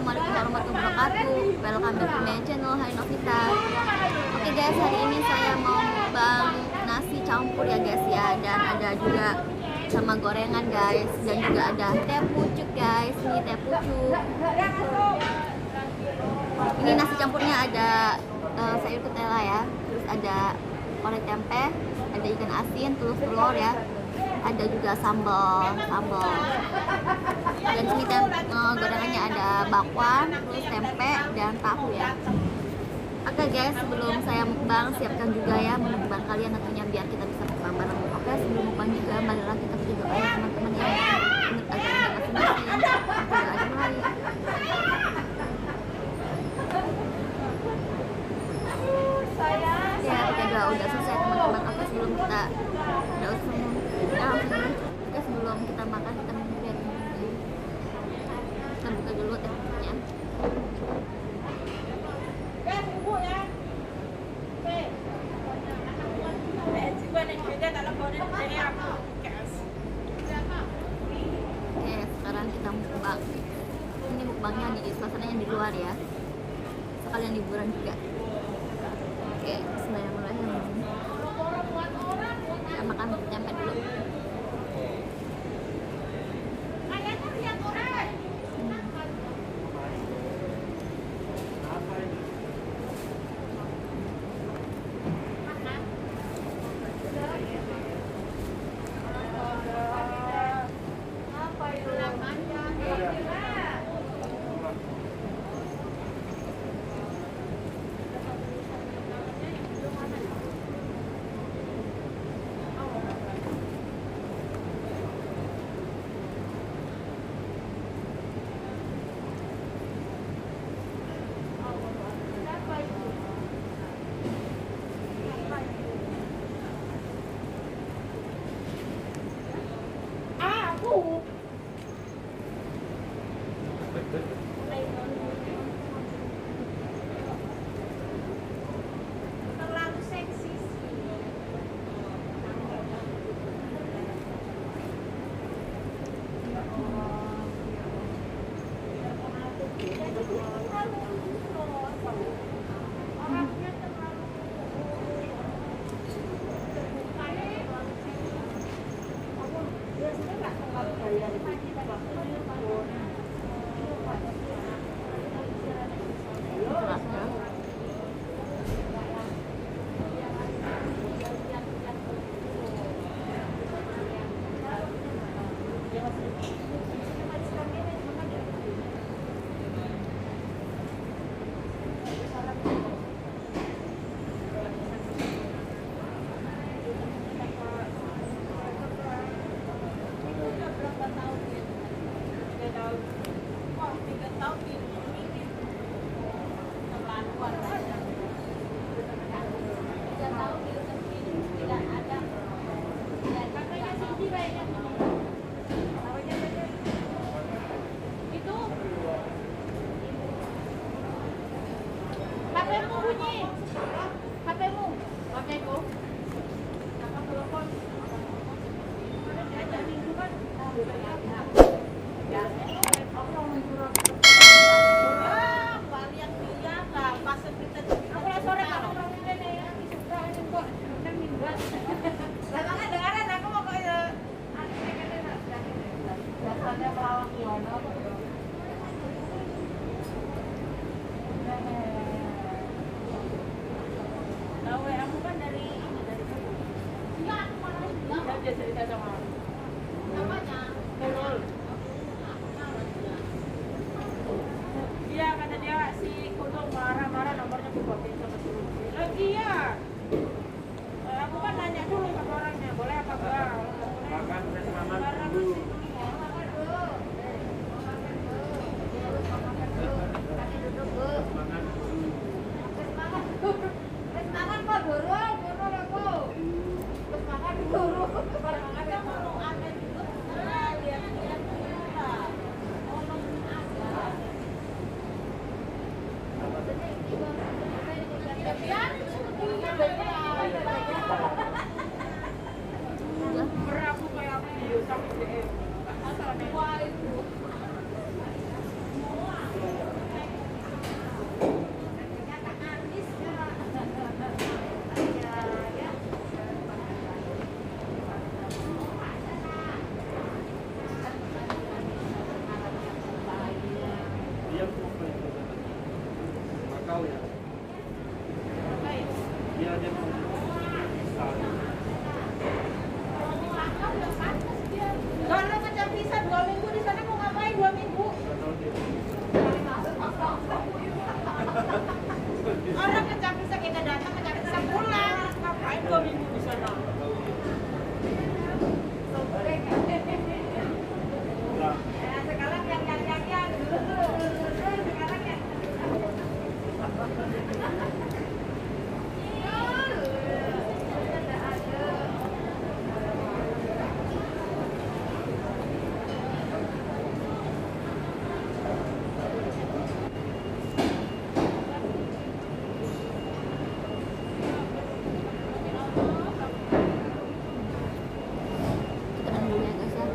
Assalamualaikum warahmatullahi wabarakatuh. Welcome back to my channel, Hai Novita. Oke guys, hari ini saya mau mukbang nasi campur ya guys ya. Dan ada juga sama gorengan guys. Dan juga ada teh pucuk guys. Ini teh pucuk. Ini nasi campurnya ada sayur ketela ya. Terus ada orek tempe, ada ikan asin, telur ya. Ada juga sambal. Dan sini gorengannya ada bakwan, terus tempe dan tahu ya. Oke guys, sebelum saya mukbang, siapkan juga ya mukbang kalian tentunya biar kita bisa mukbang bareng. Oke, sebelum mukbang juga marilah kita berdoa ya teman-teman ya. Ingat agamanya masing-masing, tidak ada lain. Ya, kita udah selesai teman-teman. Oke, sebelum kita sebelum kita makan kita minum ya teman-teman. Kita buka dulu tehnya. Oke, sekarang kita mukbang. Ini mukbangnya di suasananya di luar ya. Sekalian liburan juga. Oke, bismillahirrahmanirrahim. Kita makan tempe dulu. tahu ya. Dia mau Karena macam bisa 2 minggu di sana mau ngapain 2 minggu? Orang kecap bisa kita datang, kecap bisa pulang. Ngapain 2 minggu di sana? Sekarang yang sekarang yang Tekan dulu ya guys ya.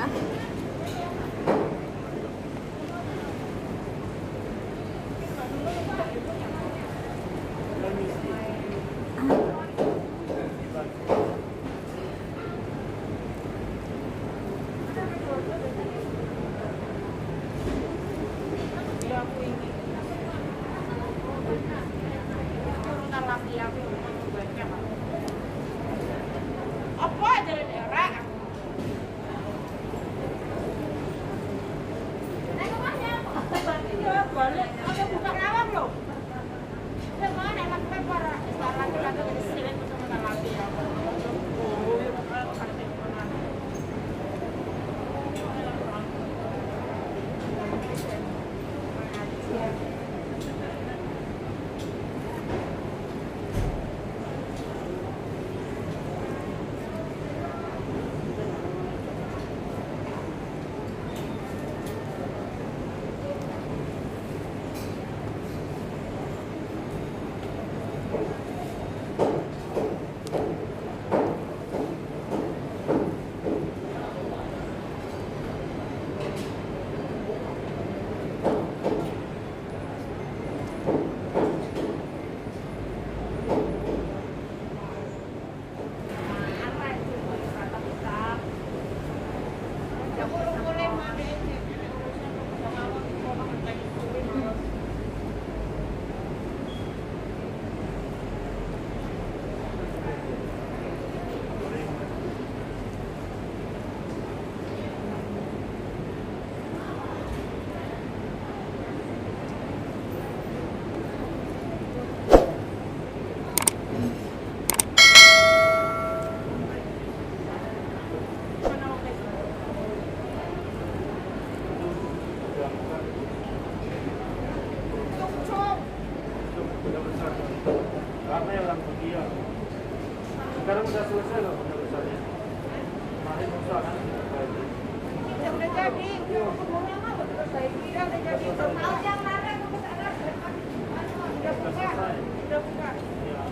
Nah. turunan laki aku banyak. Apa aja di daerah? Balik, ada buka rawang loh. Semua enak pepper. Sekarang kita tuh di sini bersama laki aku. Karena yang orang dia. Sekarang udah selesai loh penulisannya. Kemarin susah kan? Ya udah jadi. Udah jadi. Mau yang mana? Udah buka. Udah buka. Iya.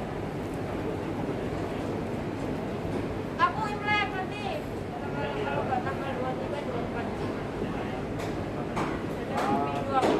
Aku Imlek nanti. Kalau nggak tanggal 23, 24. Minggu aku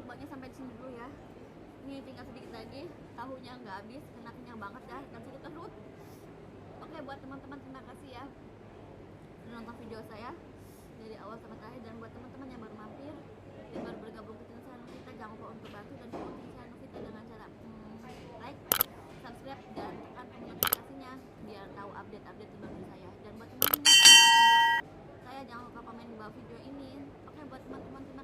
mukbangnya sampai di sini dulu ya. Ini tinggal sedikit lagi, tahunya nggak habis, karena kenyang banget ya, dan sedikit perut. Oke, buat teman-teman terima kasih ya sudah nonton video saya dari awal sampai akhir, dan buat teman-teman yang baru mampir dan baru bergabung ke channel kita, jangan lupa untuk bantu dan dukung channel kita dengan cara like, subscribe, dan tekan tombol notifikasinya biar tahu update-update terbaru saya. Dan buat teman-teman saya, jangan lupa komen di bawah video ini. Oke, buat teman-teman